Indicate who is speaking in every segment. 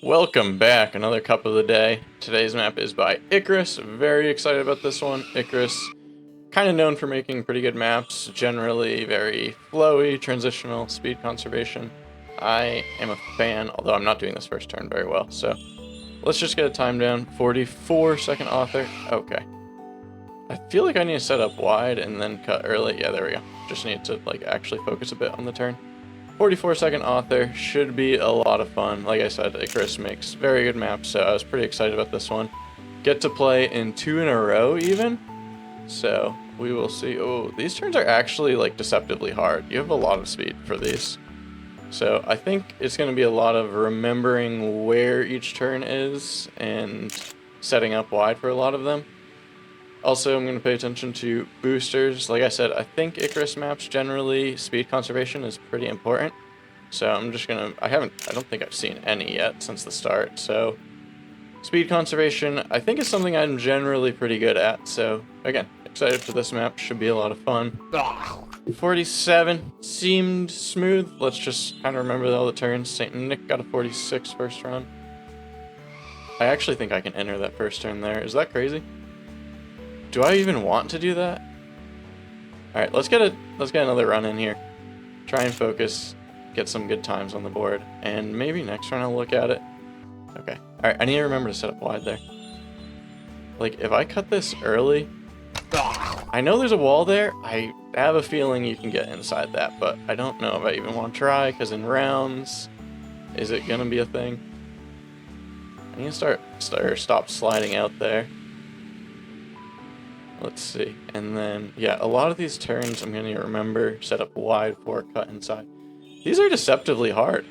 Speaker 1: Welcome back, another cup of the day. Today's map is by Icrs. Very excited about this one. Icrs, kind of known for making pretty good maps, generally very flowy, transitional, speed conservation. I am a fan, although I'm not doing this first turn very well, so let's just get a time down. 44-second author. Okay. I feel like I need to set up wide and then cut early. Yeah, there we go. Just need to actually focus a bit on the turn. 44-second author should be a lot of fun. Like I said, Icrs makes very good maps, so I was pretty excited about this one. Get to play in 2 in a row even, so we will see. Oh, these turns are actually deceptively hard. You have a lot of speed for these. So I think it's going to be a lot of remembering where each turn is and setting up wide for a lot of them. Also, I'm going to pay attention to boosters. Like I said, I think Icrs maps generally, speed conservation is pretty important. So I'm just going to, I don't think I've seen any yet since the start. So speed conservation, I think is something I'm generally pretty good at. So again, excited for this map, should be a lot of fun. 47 seemed smooth. Let's just kind of remember all the turns. St. Nick got a 46 first run. I actually think I can enter that first turn there. Is that crazy? Do I even want to do that? Alright, let's get another run in here. Try and focus, get some good times on the board, and maybe next run I'll look at it. Okay. Alright, I need to remember to set up wide there. If I cut this early, I know there's a wall there. I have a feeling you can get inside that, but I don't know if I even want to try, because in rounds, is it going to be a thing? I need to stop sliding out there. Let's see, and then, yeah, a lot of these turns I'm going to remember, set up wide for cut inside. These are deceptively hard.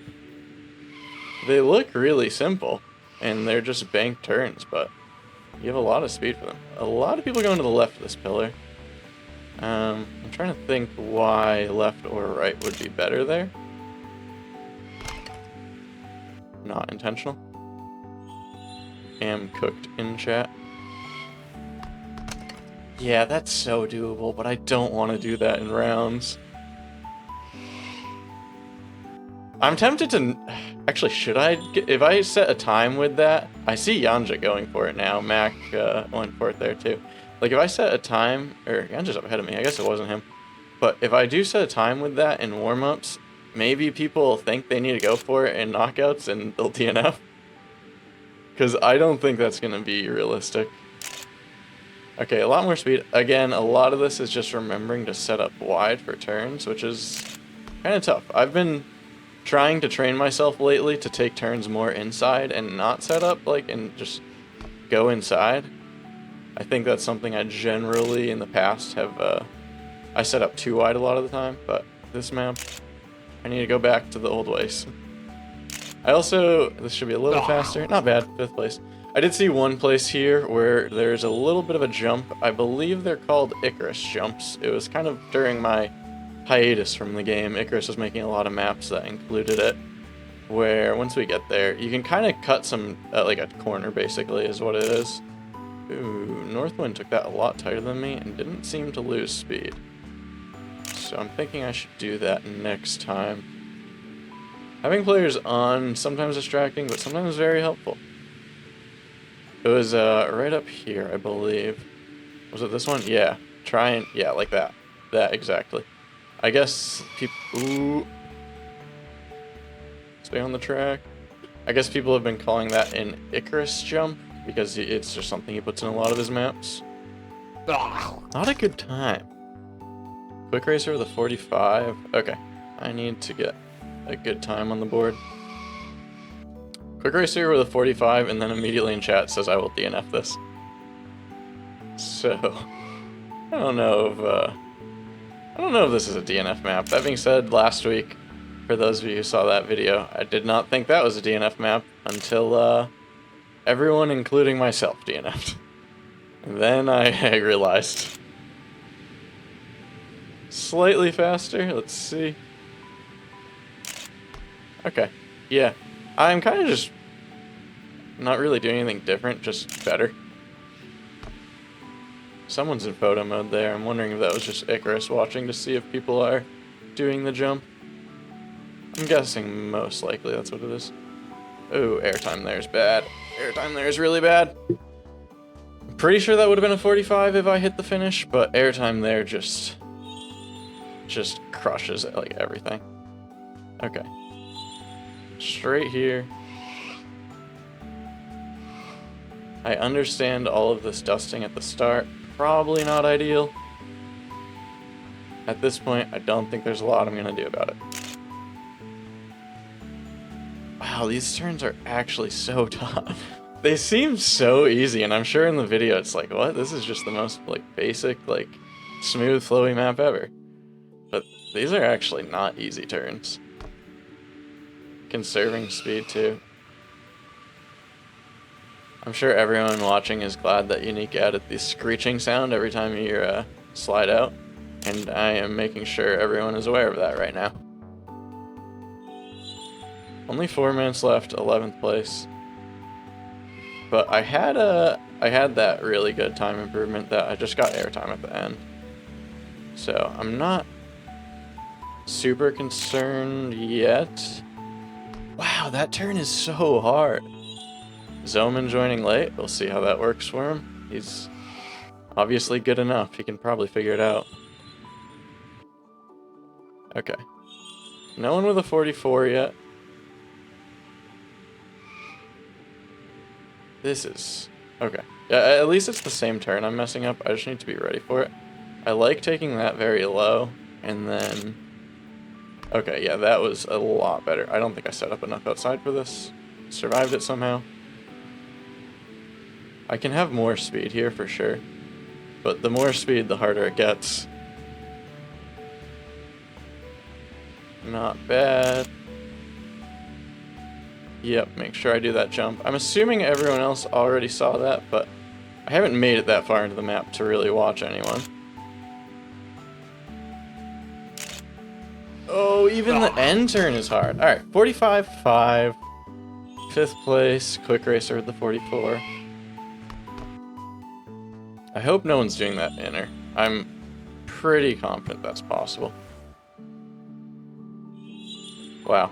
Speaker 1: They look really simple, and they're just banked turns, but you have a lot of speed for them. A lot of people going to the left of this pillar. I'm trying to think why left or right would be better there. Not intentional. Am cooked in chat. Yeah, that's so doable, but I don't want to do that in rounds. I'm tempted to... Actually, should I... If I set a time with that... I see Yanja going for it now. Mac went for it there, too. If I set a time... Or, Yanja's up ahead of me. I guess it wasn't him. But if I do set a time with that in warm-ups, maybe people think they need to go for it in knockouts and they'll DNF. Because I don't think that's going to be realistic. Okay, a lot more speed. Again, a lot of this is just remembering to set up wide for turns, which is kind of tough. I've been trying to train myself lately to take turns more inside and not set up, and just go inside. I think that's something I generally, in the past, have, I set up too wide a lot of the time, but this map, I need to go back to the old ways. I also, this should be a little faster. Not bad, 5th place. I did see one place here where there's a little bit of a jump. I believe they're called Icrs jumps. It was kind of during my hiatus from the game. Icrs was making a lot of maps that included it, where once we get there, you can kind of cut some, a corner basically is what it is. Ooh, Northwind took that a lot tighter than me and didn't seem to lose speed. So I'm thinking I should do that next time. Having players on, sometimes distracting, but sometimes very helpful. It was right up here, I believe. Was it this one? Yeah. Yeah, like that. That, exactly. I guess people... Ooh. Stay on the track. I guess people have been calling that an Icrs jump, because it's just something he puts in a lot of his maps. Not a good time. Quick Racer with a 45. Okay. I need to get a good time on the board. Quick Racer with a 45, and then immediately in chat says I will DNF this. So, I don't know if this is a DNF map. That being said, last week, for those of you who saw that video, I did not think that was a DNF map until everyone, including myself, DNF'd. And then I realized. Slightly faster, let's see. Okay, yeah. I'm kind of just not really doing anything different, just better. Someone's in photo mode there. I'm wondering if that was just Icrs watching to see if people are doing the jump. I'm guessing most likely that's what it is. Oh, airtime there's bad. Airtime there is really bad. I'm pretty sure that would have been a 45 if I hit the finish, but airtime there just crushes it, like everything. Okay. Straight here. I understand all of this dusting at the start. Probably not ideal. At this point, I don't think there's a lot I'm gonna do about it. Wow, these turns are actually so tough. They seem so easy, and I'm sure in the video it's like, what? This is just the most, like, basic, like, smooth, flowy map ever. But these are actually not easy turns. Conserving speed, too. I'm sure everyone watching is glad that Unique added the screeching sound every time you slide out, and I am making sure everyone is aware of that right now. Only 4 minutes left, 11th place. But I had that really good time improvement that I just got airtime at the end. So I'm not super concerned yet. Wow, that turn is so hard. Zoman joining late. We'll see how that works for him. He's obviously good enough. He can probably figure it out. Okay. No one with a 44 yet. This is... okay. Yeah, at least it's the same turn I'm messing up. I just need to be ready for it. I like taking that very low, and then... okay, yeah, that was a lot better. I don't think I set up enough outside for this. Survived it somehow. I can have more speed here for sure. But the more speed, the harder it gets. Not bad. Yep, make sure I do that jump. I'm assuming everyone else already saw that, but I haven't made it that far into the map to really watch anyone. Oh, even the end turn is hard. Alright, 45-5. 5th place, quick racer with the 44. I hope no one's doing that inner. I'm pretty confident that's possible. Wow,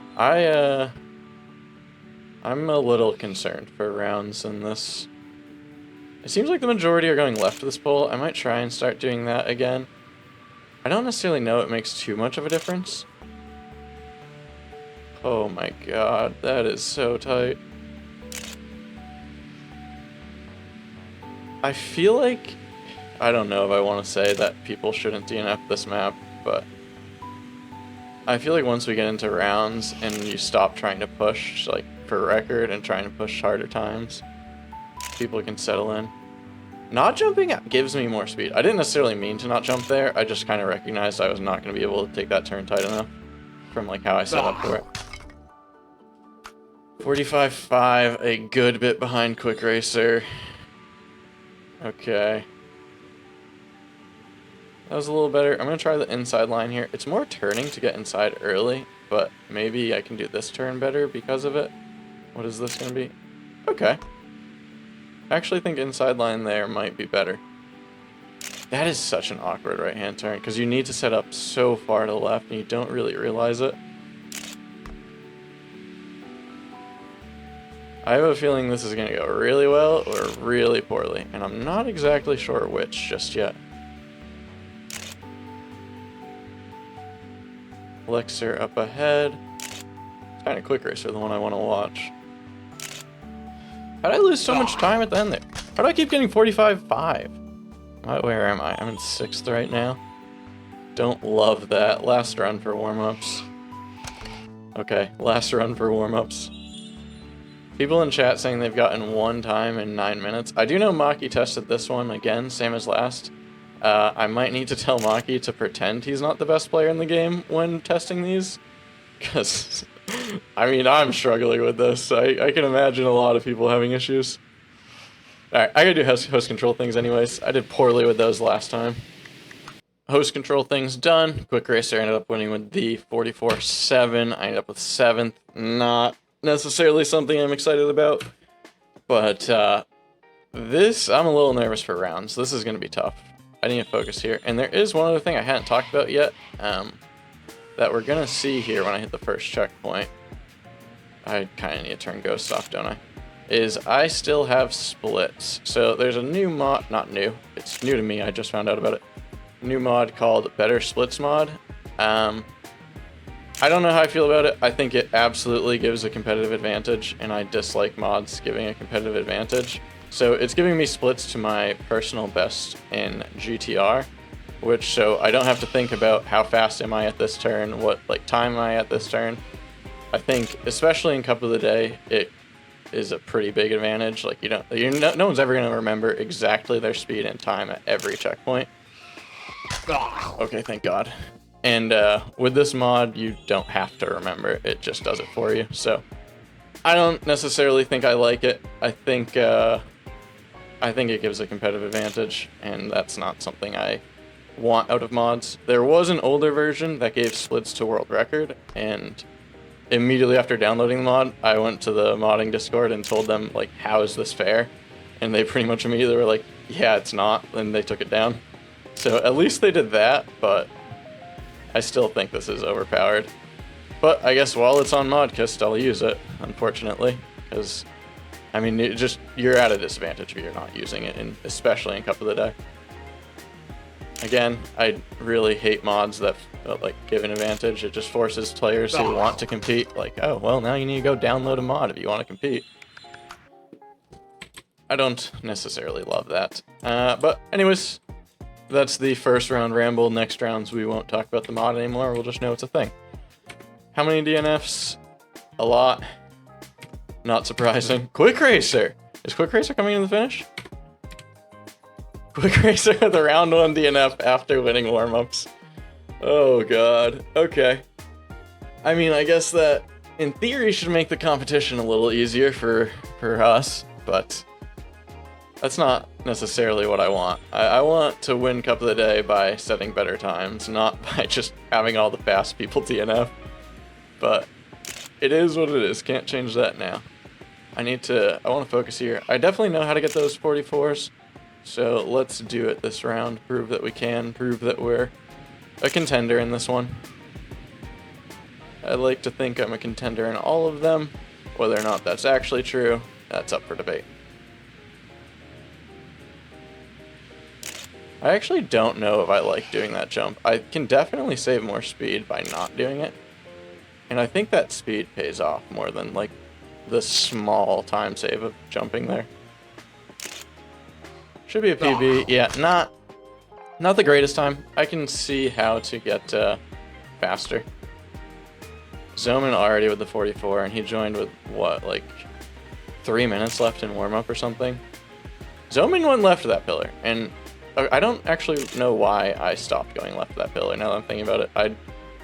Speaker 1: I'm a little concerned for rounds in this. It seems like the majority are going left of this pole. I might try and start doing that again. I don't necessarily know it makes too much of a difference. Oh my god, that is so tight. I feel like... I don't know if I want to say that people shouldn't DNF this map, but... I feel like once we get into rounds and you stop trying to push, like, for record and trying to push harder times, people can settle in. Not jumping gives me more speed. I didn't necessarily mean to not jump there. I just kind of recognized I was not going to be able to take that turn tight enough from like how I set up for it. 45-5, a good bit behind Quick Racer. Okay. That was a little better. I'm going to try the inside line here. It's more turning to get inside early, but maybe I can do this turn better because of it. What is this going to be? Okay. I actually think inside line there might be better. That is such an awkward right-hand turn, because you need to set up so far to the left, and you don't really realize it. I have a feeling this is going to go really well or really poorly, and I'm not exactly sure which just yet. Elixir up ahead. It's kind of Quick Racer, the one I want to watch. How did I lose so much time at the end there? How do I keep getting 45-5? Where am I? I'm in 6th right now. Don't love that. Last run for warm-ups. Okay, last run for warm-ups. People in chat saying they've gotten 1 time in 9 minutes. I do know Maki tested this one again, same as last. I might need to tell Maki to pretend he's not the best player in the game when testing these. Because, I mean, I'm struggling with this. I can imagine a lot of people having issues. Alright, I gotta do host control things anyways. I did poorly with those last time. Host control things done. Quick Racer ended up winning with the 44-7. I ended up with 7th. Not necessarily something I'm excited about. But, this, I'm a little nervous for rounds. This is gonna be tough. I need to focus here. And there is one other thing I hadn't talked about yet, that we're gonna see here when I hit the first checkpoint. I kind of need to turn ghost off, don't I? Is I still have splits. So there's a new mod, not new, it's new to me, I just found out about it. New mod called Better Splits mod. I don't know how I feel about it. I think it absolutely gives a competitive advantage, and I dislike mods giving a competitive advantage. So it's giving me splits to my personal best in GTR, which so I don't have to think about how fast am I at this turn, what like time am I at this turn. I think, especially in Cup of the Day, it is a pretty big advantage. Like no one's ever gonna remember exactly their speed and time at every checkpoint. Okay, thank God. And with this mod, you don't have to remember. It just does it for you. So I don't necessarily think I like it. I think it gives a competitive advantage, and that's not something I want out of mods. There was an older version that gave splits to world record, and immediately after downloading the mod, I went to the modding Discord and told them, like, how is this fair? And they pretty much immediately were like, yeah, it's not, and they took it down. So at least they did that, but I still think this is overpowered. But I guess while it's on Modkist, I'll use it, unfortunately, because, I mean, you're at a disadvantage if you're not using it, especially in Cup of the Day. Again, I really hate mods that like give an advantage. It just forces players who want to compete, like, oh, well, now you need to go download a mod if you want to compete. I don't necessarily love that. But anyways, that's the first round ramble. Next rounds, we won't talk about the mod anymore. We'll just know it's a thing. How many DNFs? A lot. Not surprising. Quick Racer! Is Quick Racer coming in the finish? Quick Racer with a round 1 DNF after winning warm-ups. Oh god. Okay. I mean, I guess that, in theory, should make the competition a little easier for us, but that's not necessarily what I want. I want to win Cup of the Day by setting better times, not by just having all the fast people DNF. But it is what it is. Can't change that now. I want to focus here. I definitely know how to get those 44s. So let's do it this round. Prove that we can. Prove that we're a contender in this one. I like to think I'm a contender in all of them. Whether or not that's actually true, that's up for debate. I actually don't know if I like doing that jump. I can definitely save more speed by not doing it. And I think that speed pays off more than, like, the small time save of jumping there. Should be a PB. Yeah, not the greatest time. I can see how to get faster. Zoman already with the 44, and he joined with, what, like 3 minutes left in warm-up or something? Zoman went left of that pillar, and I don't actually know why I stopped going left of that pillar now that I'm thinking about it.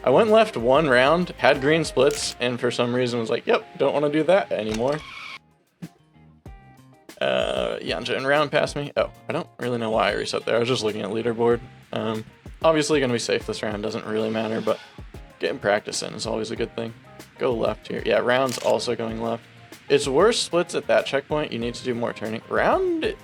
Speaker 1: I went left one round, had green splits, and for some reason was like, yep, don't want to do that anymore. Yanja and round past me. Oh, I don't really know why I reset there. I was just looking at leaderboard. Obviously going to be safe this round, doesn't really matter, but getting practice in is always a good thing. Go left here. Yeah, round's also going left. It's worse splits at that checkpoint. You need to do more turning. Round?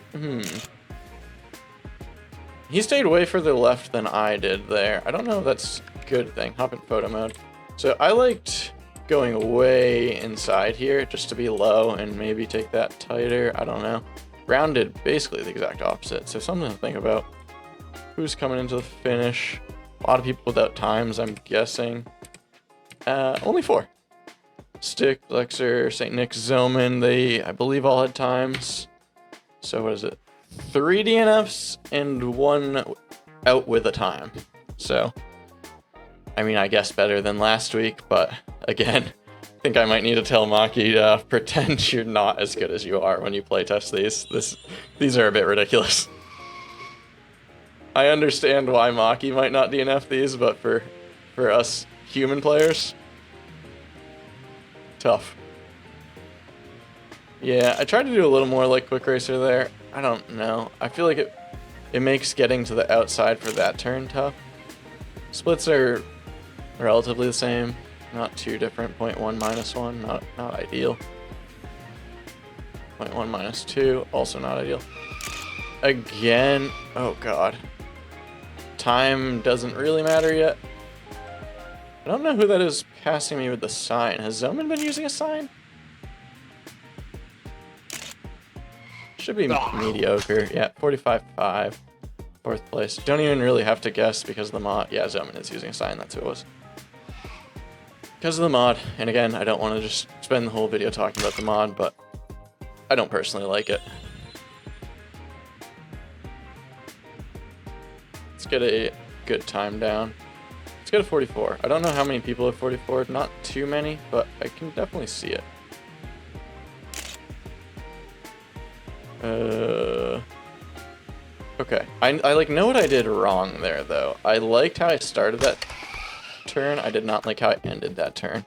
Speaker 1: He stayed way further left than I did there. I don't know if that's a good thing. Hop in photo mode. So I liked going way inside here just to be low and maybe take that tighter. I don't know. Round did basically the exact opposite. So something to think about. Who's coming into the finish? A lot of people without times, I'm guessing. Only 4. Stick, Lexer, St. Nick, Zoman, they, I believe, all had times. So what is it? 3 DNFs and 1 out with a time. So, I mean, I guess better than last week, but again, I think I might need to tell Maki to pretend you're not as good as you are when you playtest these. These are a bit ridiculous. I understand why Maki might not DNF these, but for us human players, tough. Yeah, I tried to do a little more like Quick Racer there. I don't know. I feel like it makes getting to the outside for that turn tough. Splits are relatively the same, not too different. 0.1 minus 1, not ideal. 0.1 minus 2, also not ideal. Again, oh god. Time doesn't really matter yet. I don't know who that is passing me with the sign. Has Zoman been using a sign? should be mediocre. Yeah, 45.5. 4th place. Don't even really have to guess because of the mod. Yeah, Zoman is using a sign. That's who it was. Because of the mod. And again, I don't want to just spend the whole video talking about the mod, but I don't personally like it. Let's get a good time down. Let's get a 44. I don't know how many people have 44. Not too many, but I can definitely see it. Okay. I like know what I did wrong there though. I liked how I started that turn. I did not like how I ended that turn.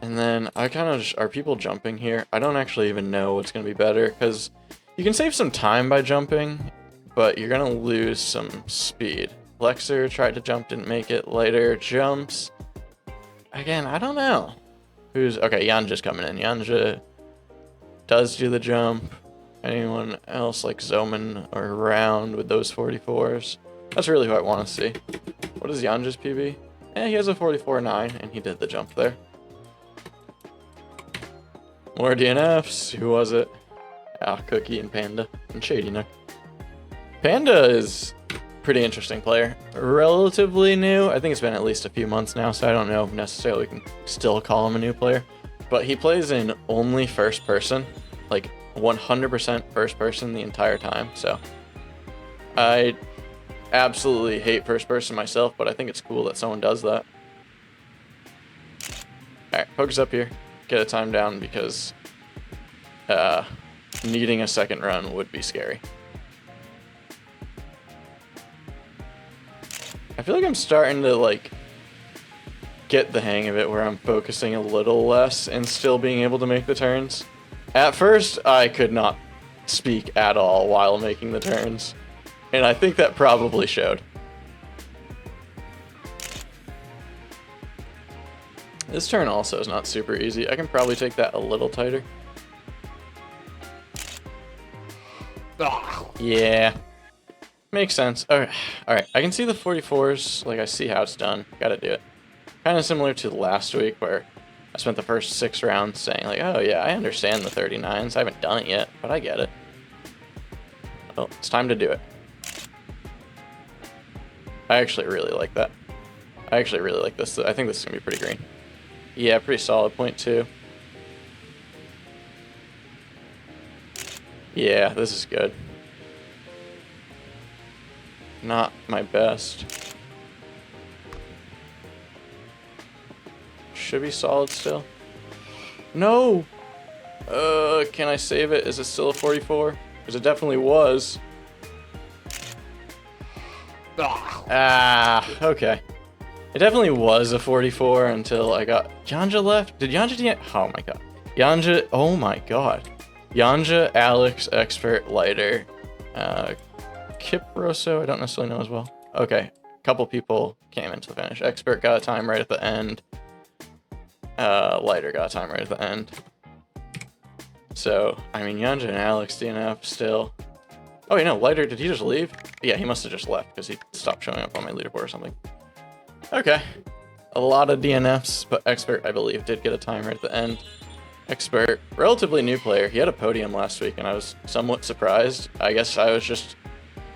Speaker 1: And then I kind of just, are people jumping here? I don't actually even know what's going to be better because you can save some time by jumping, but you're going to lose some speed. Lexer tried to jump, didn't make it. Lighter jumps. Again, I don't know. Who's... Okay, Yanja's coming in. Yanja does do the jump. Anyone else like Zoman or around with those 44s? That's really who I want to see. What is Yanja's PB? He has a 44.9, and he did the jump there. More DNFs. Who was it? Cookie and Panda and Shady Nook. Panda is pretty interesting player. Relatively new. I think it's been at least a few months now, so I don't know if necessarily we can still call him a new player. But he plays in only first person, like 100% first person the entire time. So I absolutely hate first person myself, but I think it's cool that someone does that. Alright, focus up here. Get a time down because needing a second run would be scary. I feel like I'm starting to like get the hang of it where I'm focusing a little less and still being able to make the turns. At first, I could not speak at all while making the turns, and I think that probably showed. This turn also is not super easy. I can probably take that a little tighter. Yeah. Makes sense. Alright, I can see the 44s, like I see how it's done. Gotta do it. Kind of similar to last week where I spent the first 6 rounds saying like, oh yeah, I understand the 39s. I haven't done it yet, but I get it. Well, it's time to do it. I actually really like that. I actually really like this. I think this is going to be pretty green. Yeah, pretty solid. 0.2. Yeah, this is good. Not my best. Should be solid still. No! Can I save it? Is it still a 44? Because it definitely was. Okay. It definitely was a 44 until I got... Yanja left? Did Yanja... Oh my god. Yanja... Oh my god. Yanja, Alex, Expert, Lighter, Kiproso, I don't necessarily know as well. Okay, a couple people came into the finish. Expert got a time right at the end. Lighter got a time right at the end. So, I mean, Yanja and Alex DNF still. Oh, wait, no, Lighter, did he just leave? Yeah, he must have just left because he stopped showing up on my leaderboard or something. Okay, a lot of DNFs, but Expert, I believe, did get a time right at the end. Expert, relatively new player. He had a podium last week, and I was somewhat surprised. I guess I was just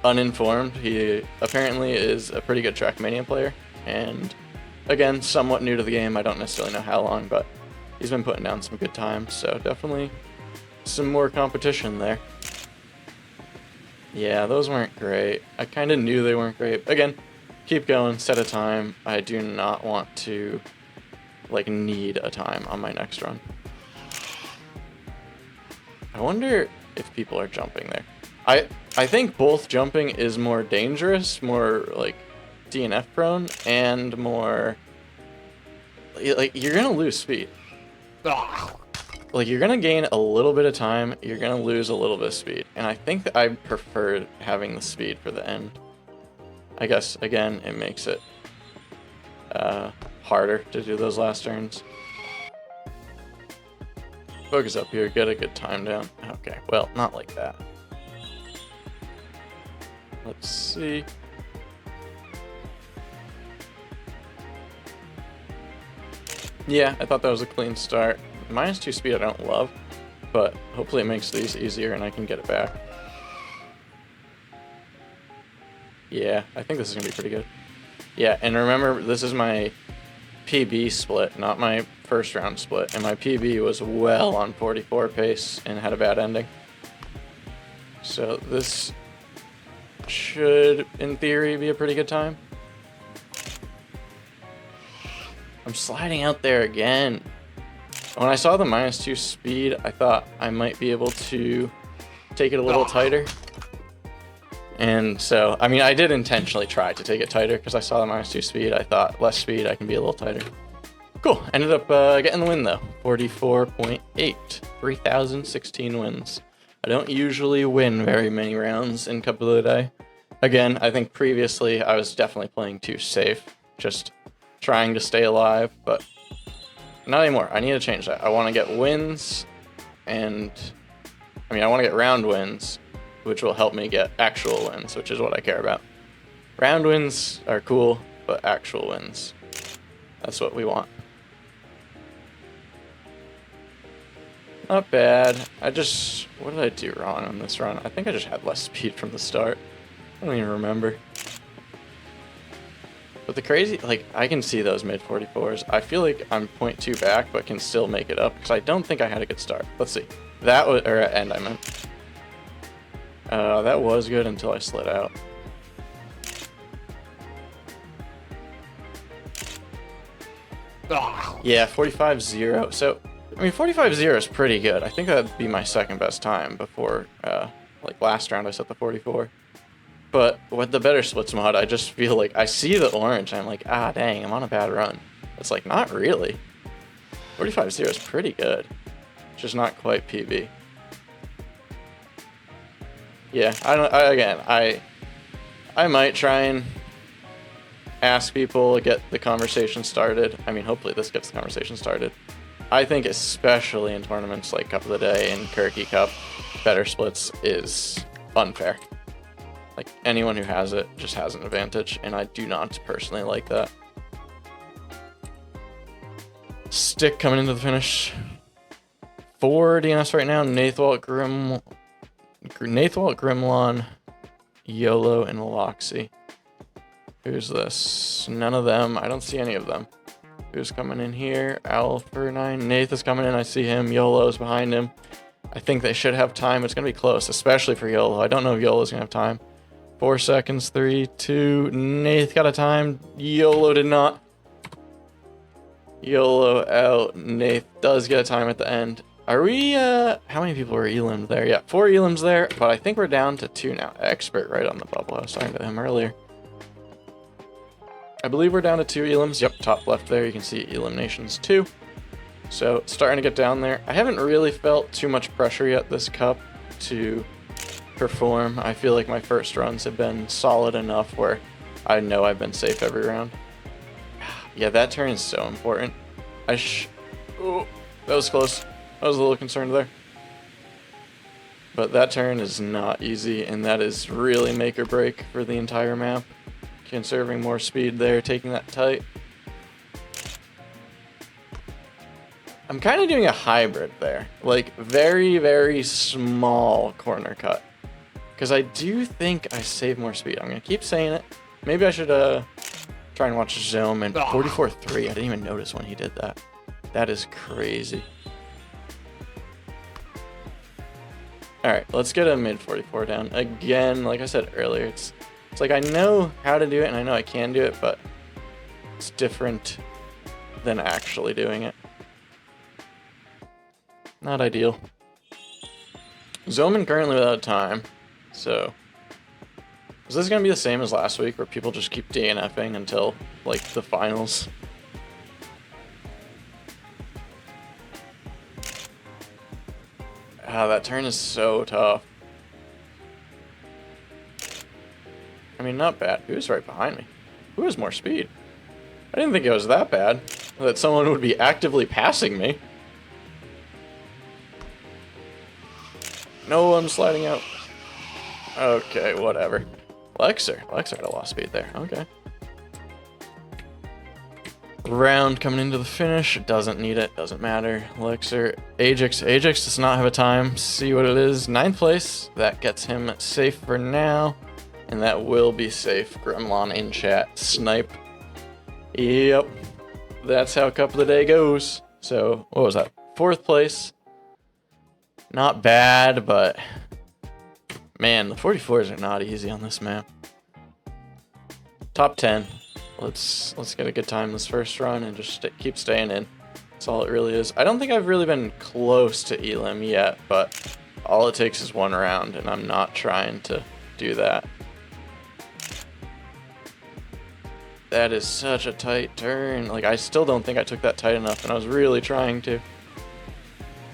Speaker 1: uninformed. He apparently is a pretty good Trackmania player, and again, somewhat new to the game. I don't necessarily know how long, but he's been putting down some good times, so definitely some more competition there. Yeah, those weren't great. I kind of knew they weren't great. Again, keep going, set a time. I do not want to, like, need a time on my next run. I wonder if people are jumping there. I think both jumping is more dangerous, more like DNF prone, and more like you're gonna lose speed. Like you're gonna gain a little bit of time, you're gonna lose a little bit of speed, and I think that I prefer having the speed for the end. I guess again it makes it harder to do those last turns. Focus up here, get a good time down. Okay, well, not like that. Let's see. Yeah, I thought that was a clean start. -2 speed I don't love, but hopefully it makes these easier and I can get it back. Yeah, I think this is gonna be pretty good. Yeah, and remember, this is my PB split, not my first round split, and my PB was well on 44 pace and had a bad ending. So this should, in theory, be a pretty good time. I'm sliding out there again. When I saw the -2 speed, I thought I might be able to take it a little tighter. And so, I mean, I did intentionally try to take it tighter because I saw the -2 speed. I thought less speed, I can be a little tighter. Cool. Ended up getting the win, though. 44.8. 3,016 wins. I don't usually win very many rounds in Cup of the Day. Again, I think previously I was definitely playing too safe, just trying to stay alive, but not anymore. I need to change that. I want to get wins, and I mean, I want to get round wins, which will help me get actual wins, which is what I care about. Round wins are cool, but actual wins, that's what we want. Not bad. What did I do wrong on this run? I think I just had less speed from the start. I don't even remember. But the crazy, like, I can see those mid 44s. I feel like I'm 0.2 back, but can still make it up, because I don't think I had a good start. Let's see. That was, or end, I meant. That was good until I slid out. Yeah, 45.0. So, I mean, 45.0 is pretty good. I think that'd be my second best time before, like last round I set the 44. But with the better splits mod, I just feel like I see the orange and I'm like, ah, dang, I'm on a bad run. It's like, not really. 45.0 is pretty good. Just not quite PB. Yeah, I might try and ask people to get the conversation started. I mean, hopefully this gets the conversation started. I think especially in tournaments like Cup of the Day and Kirky Cup, better splits is unfair. Like, anyone who has it just has an advantage, and I do not personally like that. Stick coming into the finish. 4 DNS right now, Nathwalt, Grimlon, YOLO, and Loxy. Who's this? None of them. I don't see any of them. Who's coming in here? Alpha9. Nath is coming in. I see him. YOLO's behind him. I think they should have time. It's going to be close, especially for YOLO. I don't know if YOLO's going to have time. 4 seconds. 3, 2. Nath got a time. YOLO did not. YOLO out. Nath does get a time at the end. Are we, how many people were elimed there? Yeah, 4 elims there, but I think we're down to 2 now. Expert right on the bubble. I was talking to him earlier. I believe we're down to 2 elims. Yep, top left there, you can see eliminations 2. So, starting to get down there. I haven't really felt too much pressure yet this cup to perform. I feel like my first runs have been solid enough where I know I've been safe every round. Yeah, that turn is so important. Oh, that was close. I was a little concerned there. But that turn is not easy, and that is really make or break for the entire map. Conserving more speed there, taking that tight. I'm kind of doing a hybrid there. Like, very, very small corner cut. Because I do think I save more speed. I'm going to keep saying it. Maybe I should try and watch Zoom and 44.3. I didn't even notice when he did that. That is crazy. Alright, let's get a mid 44 down. Again, like I said earlier, it's like I know how to do it and I know I can do it, but it's different than actually doing it. Not ideal. Zoman currently without time, so is this going to be the same as last week where people just keep DNFing until, like, the finals? Ah, that turn is so tough. I mean, not bad. Who's right behind me? Who has more speed? I didn't think it was that bad, that someone would be actively passing me. No, I'm sliding out. Okay, whatever. Lexer got a lot of speed there. Okay. round coming into the finish. Doesn't need it, doesn't matter. Elixir, Ajax does not have a time. See what it is. 9th place. That gets him safe for now. And that will be safe. Gremlon in chat. Snipe. Yep. That's how Cup of the Day goes. So, what was that? 4th place. Not bad, but man, the 44s are not easy on this map. Top 10. Let's get a good time this first run and just keep staying in. That's all it really is. I don't think I've really been close to Elim yet, but all it takes is one round, and I'm not trying to do that. That is such a tight turn. Like, I still don't think I took that tight enough, and I was really trying to.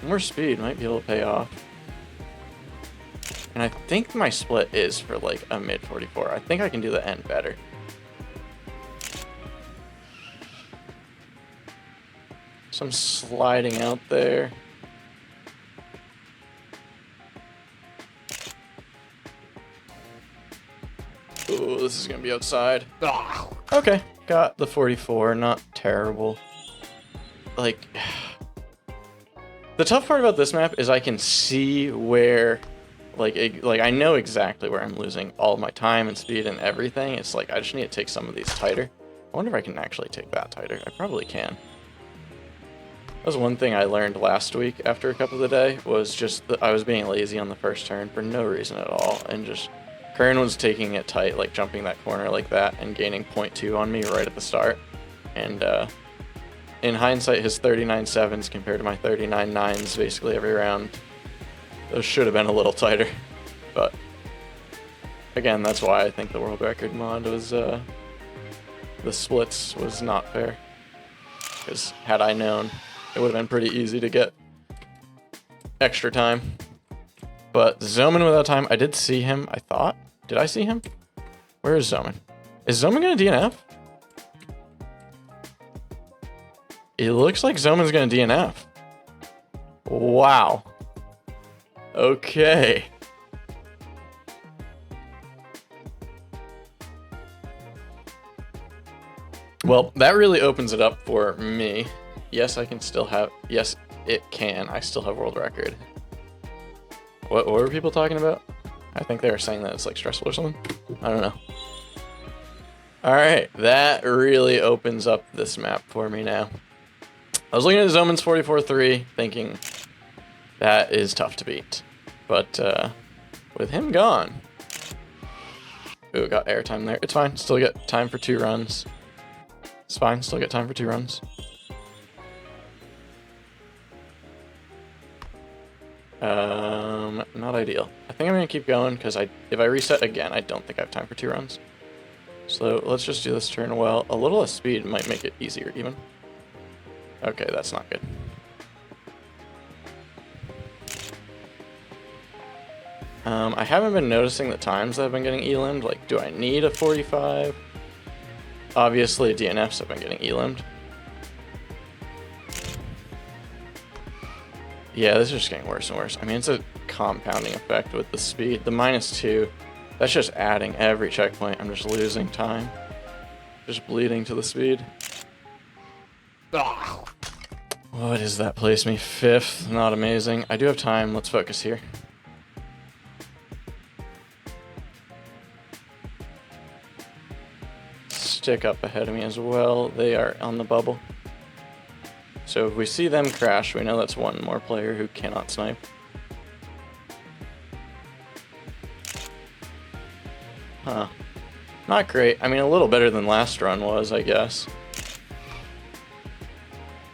Speaker 1: More speed might be able to pay off. And I think my split is for like a mid 44. I think I can do the end better. Some sliding out there. Ooh, this is gonna be outside. Okay, got the 44, not terrible. Like, the tough part about this map is I can see where, like I know exactly where I'm losing all of my time and speed and everything. It's like, I just need to take some of these tighter. I wonder if I can actually take that tighter. I probably can. That was one thing I learned last week after a Cup of the Day, was just that I was being lazy on the first turn for no reason at all, and just Kern was taking it tight, like jumping that corner like that and gaining 0.2 on me right at the start. And in hindsight, his 39 sevens compared to my 39 nines basically every round, those should have been a little tighter. But again, that's why I think the world record mod was, the splits was not fair. Because had I known, it would have been pretty easy to get extra time. But Zoman without time, I did see him, I thought. Did I see him? Where is Zoman? Is Zoman gonna DNF? It looks like Zoman's gonna DNF. Wow. Okay. Well, that really opens it up for me. Yes, I can still have... Yes, it can. I still have world record. What were people talking about? I think they were saying that it's like stressful or something. I don't know. Alright, that really opens up this map for me now. I was looking at Zoman's 44-3, thinking that is tough to beat. But with him gone... Ooh, got airtime there. It's fine. Still get time for 2 runs. It's fine. Still get time for 2 runs. Not ideal. I think I'm gonna keep going because if I reset again, I don't think I have time for 2 runs. So let's just do this turn well. A little less speed might make it easier even. Okay, that's not good. I haven't been noticing the times that I've been getting elim'd. Like, do I need a 45? Obviously, DNFs have been getting elim'd. Yeah, this is just getting worse and worse. I mean, it's a compounding effect with the speed. The -2, that's just adding every checkpoint. I'm just losing time. Just bleeding to the speed. What does that place me? 5th, not amazing. I do have time, let's focus here. Stick up ahead of me as well. They are on the bubble. So if we see them crash, we know that's one more player who cannot snipe. Huh. Not great. I mean, a little better than last run was, I guess.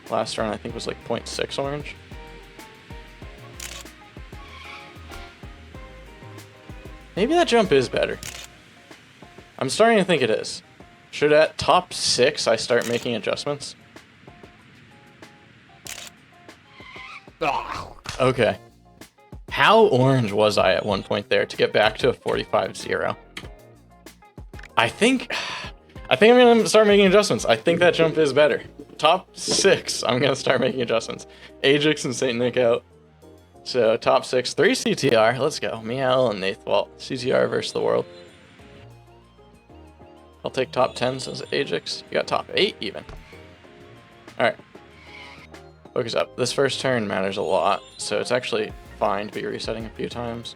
Speaker 1: Last run, I think, was like 0.6 orange. Maybe that jump is better. I'm starting to think it is. Should at top 6 I start making adjustments? Okay. How orange was I at one point there to get back to a 45-0? I think I'm gonna start making adjustments. I think that jump is better. Top 6, I'm gonna start making adjustments. Ajax and Saint Nick out. So top 6, 3 CTR. Let's go. Miel and Nathwalt. CTR versus the world. I'll take top 10, says Ajax. You got top 8 even. Alright. Focus up. This first turn matters a lot, so it's actually fine to be resetting a few times.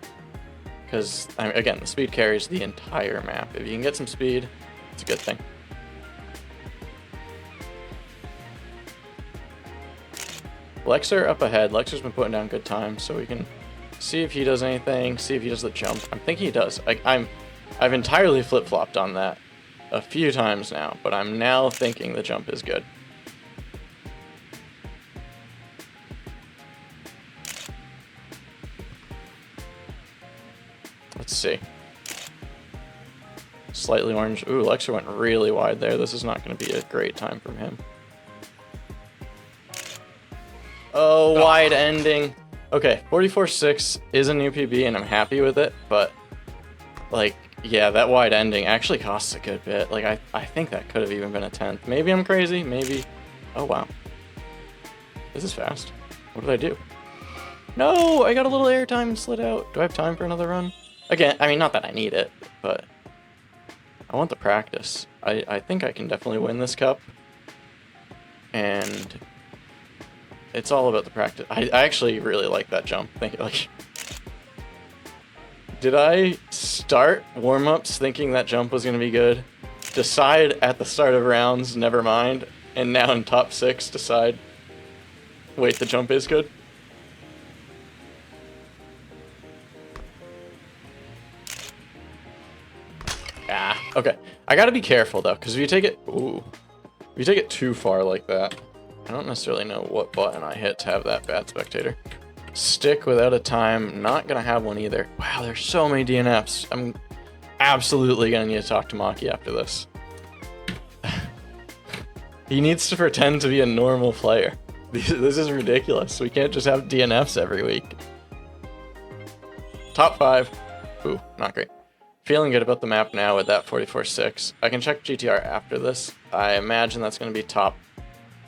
Speaker 1: Because, again, the speed carries the entire map. If you can get some speed, it's a good thing. Lexer up ahead. Lexer's been putting down good time, so we can see if he does anything, see if he does the jump. I'm thinking he does. I've entirely flip-flopped on that a few times now, but I'm now thinking the jump is good. Let's see. Slightly orange. Ooh, Lexer went really wide there. This is not going to be a great time from him. Oh, wide ending. Okay, 44.6 is a new PB, and I'm happy with it, but, like, yeah, that wide ending actually costs a good bit. Like, I think that could have even been a 10th. Maybe I'm crazy, maybe. Oh, wow. This is fast. What did I do? No, I got a little airtime and slid out. Do I have time for another run? Again, I mean, not that I need it, but I want the practice. I think I can definitely win this cup, and it's all about the practice. I actually really like that jump. Did I start warm-ups thinking that jump was going to be good? Decide at the start of rounds, never mind, and now in top 6 decide, wait, the jump is good? Ah, okay. I gotta be careful though, because if you take it too far like that, I don't necessarily know what button I hit to have that bad spectator. Stick without a time, not gonna have one either. Wow, there's so many DNFs. I'm absolutely gonna need to talk to Maki after this. He needs to pretend to be a normal player. This is ridiculous. We can't just have DNFs every week. Top 5. Ooh, not great. Feeling good about the map now with that 44.6. I can check GTR after this. I imagine that's going to be top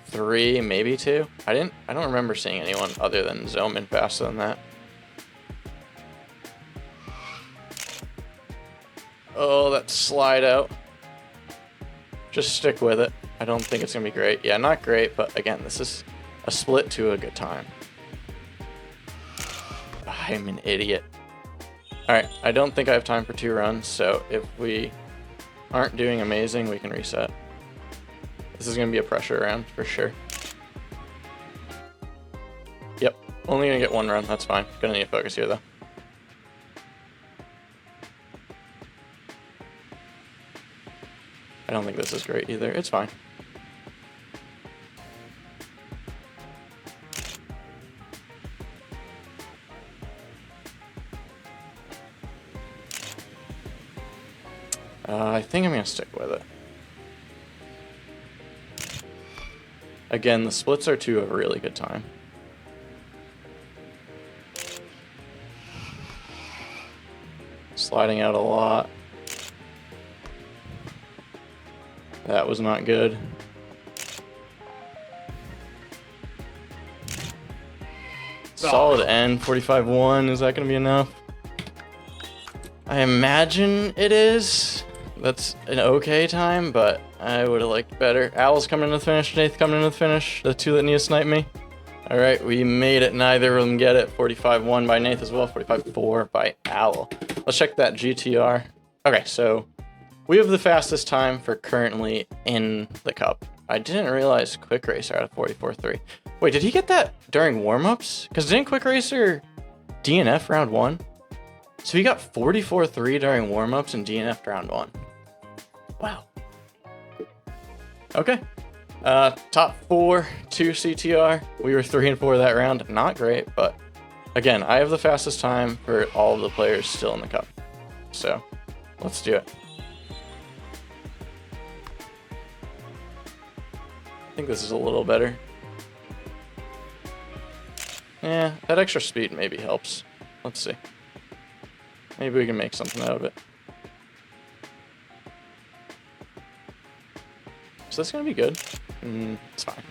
Speaker 1: 3, maybe 2. I don't remember seeing anyone other than Zoman faster than that. Oh, that slide out. Just stick with it. I don't think it's going to be great. Yeah, not great, but again, this is a split to a good time. I'm an idiot. Alright, I don't think I have time for 2 runs, so if we aren't doing amazing, we can reset. This is going to be a pressure round, for sure. Yep, only going to get 1 run, that's fine. Gonna need to focus here, though. I don't think this is great either, it's fine. I think I'm going to stick with it. Again, the splits are to a really good time. Sliding out a lot. That was not good. Solid end, 45-1. Is that going to be enough? I imagine it is. That's an okay time, but I would have liked better. Owl's coming to the finish, Nath coming to the finish. The 2 that need to snipe me. Alright, we made it. Neither of them get it. 45-1 by Nath as well. 45-4 by Owl. Let's check that GTR. Okay, so we have the fastest time for currently in the cup. I didn't realize Quick Racer had a 44.3. Wait, did he get that during warm-ups? Because didn't Quick Racer DNF round 1? So he got 44.3 during warm-ups and DNF round 1. Wow. Okay. Top 4, 2 CTR. We were 3 and 4 that round. Not great, but again, I have the fastest time for all of the players still in the cup. So let's do it. I think this is a little better. Yeah, that extra speed maybe helps. Let's see. Maybe we can make something out of it. So that's gonna be good. It's fine.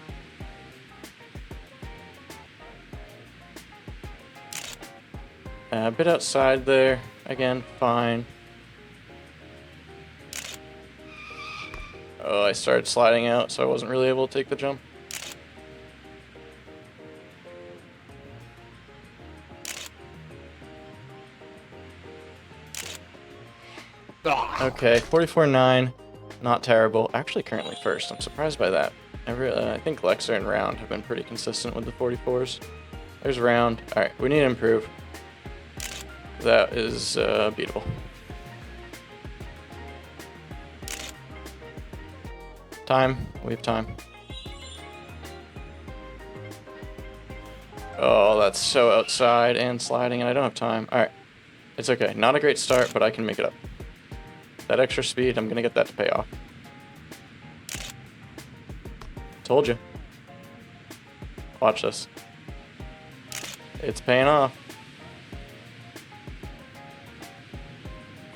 Speaker 1: A bit outside there. Again, fine. Oh, I started sliding out, so I wasn't really able to take the jump. Okay, 44.9, not terrible. Actually, currently first. I'm surprised by that. I think Lexer and Round have been pretty consistent with the 44s. There's Round. All right, we need to improve. That is beatable. Time. We have time. Oh, that's so outside and sliding, and I don't have time. All right. It's okay. Not a great start, but I can make it up. That extra speed, I'm going to get that to pay off. Told you. Watch this. It's paying off.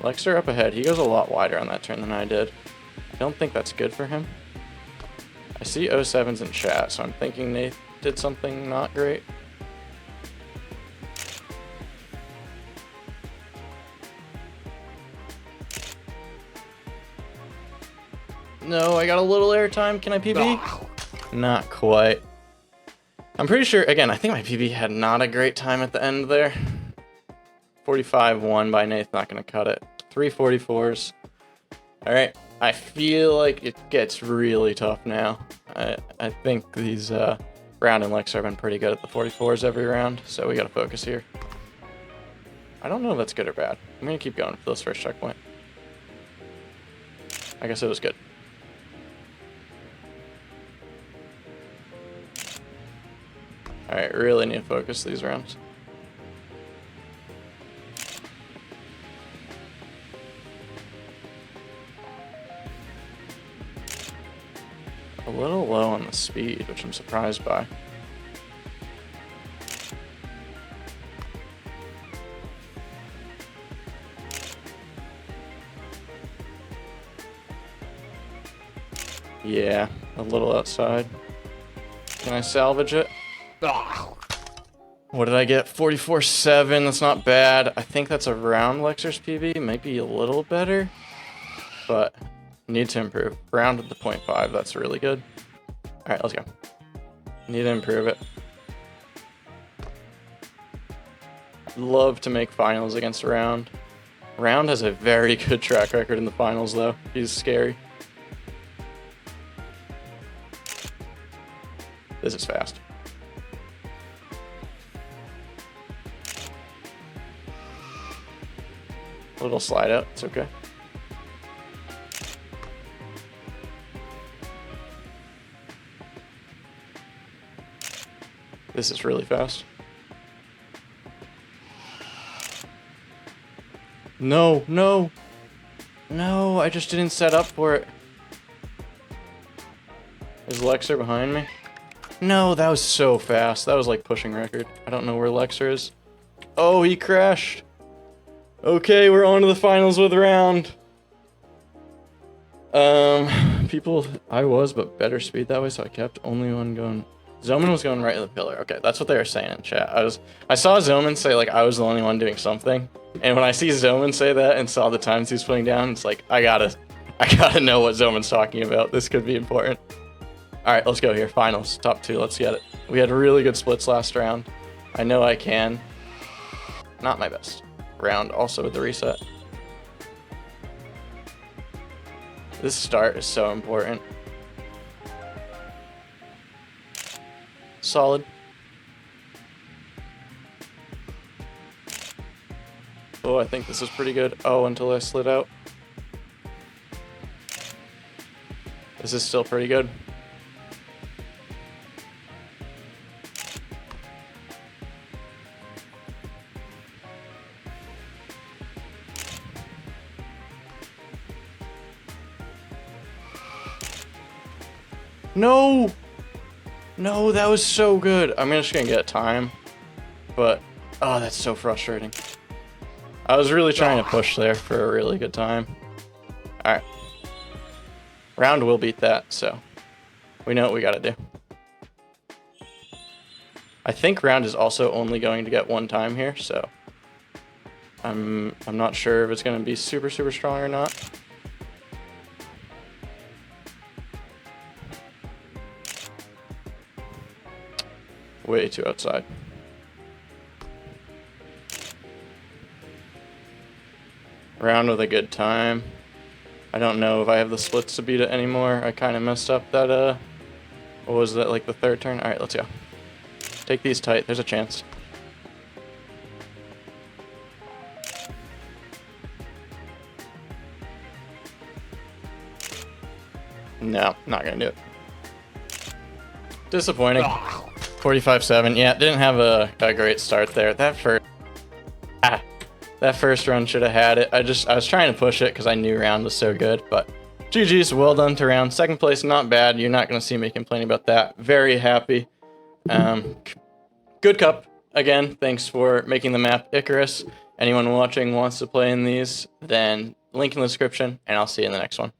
Speaker 1: Lexer up ahead. He goes a lot wider on that turn than I did. I don't think that's good for him. I see 07s in chat, so I'm thinking Nate did something not great. No, I got a little airtime. Can I PB? Not quite. I'm pretty sure, again, I think my PB had not a great time at the end there. 45-1 by Nath, not going to cut it. 344s. All right, I feel like it gets really tough now. I think these Round and Lex have been pretty good at the 44s every round, so we got to focus here. I don't know if that's good or bad. I'm going to keep going for this first checkpoint. I guess it was good. All right, really need to focus these rounds. A little low on the speed, which I'm surprised by. Yeah, a little outside. Can I salvage it? What did I get? 44.7. That's not bad. I think that's around Lexer's PB. Might be a little better, but need to improve. Round at the 0.5. That's really good. All right, let's go. Need to improve it. Love to make finals against Round. Round has a very good track record in the finals, though. He's scary. This is fast. A little slide out, it's okay. This is really fast. No, no. No, I just didn't set up for it. Is Lexer behind me? No, that was so fast. That was like pushing record. I don't know where Lexer is. Oh, he crashed. Okay, we're on to the finals with Round. I was, but better speed that way, so I kept only one going. Zoman was going right to the pillar. Okay, that's what they were saying in chat. I saw Zoman say like I was the only one doing something, and when I see Zoman say that and saw the times he's putting down, it's like I gotta know what Zoman's talking about. This could be important. All right, let's go here. Finals, top 2. Let's get it. We had really good splits last round. I know I can. Not my best. Round also with the reset. This start is so important. Solid. Oh, I think this is pretty good. Oh, until I slid out. This is still pretty good. No! No, that was so good. I'm just gonna get time. But, oh, that's so frustrating. I was really trying to push there for a really good time. Alright. Round will beat that, so we know what we gotta do. I think Round is also only going to get one time here, so I'm not sure if it's gonna be super strong or not. Way too outside. Round with a good time. I don't know if I have the splits to beat it anymore. I kind of messed up that, what was that, like the third turn? Alright, let's go. Take these tight, there's a chance. No, not gonna do it. Disappointing. 45-7. Yeah, didn't have a great start there. That first run should have had it. I was trying to push it because I knew round was so good, but GG's, well done to round. Second place, not bad. You're not gonna see me complaining about that. Very happy. Good cup. Again, thanks for making the map Icrs. Anyone watching wants to play in these, then link in the description, and I'll see you in the next one.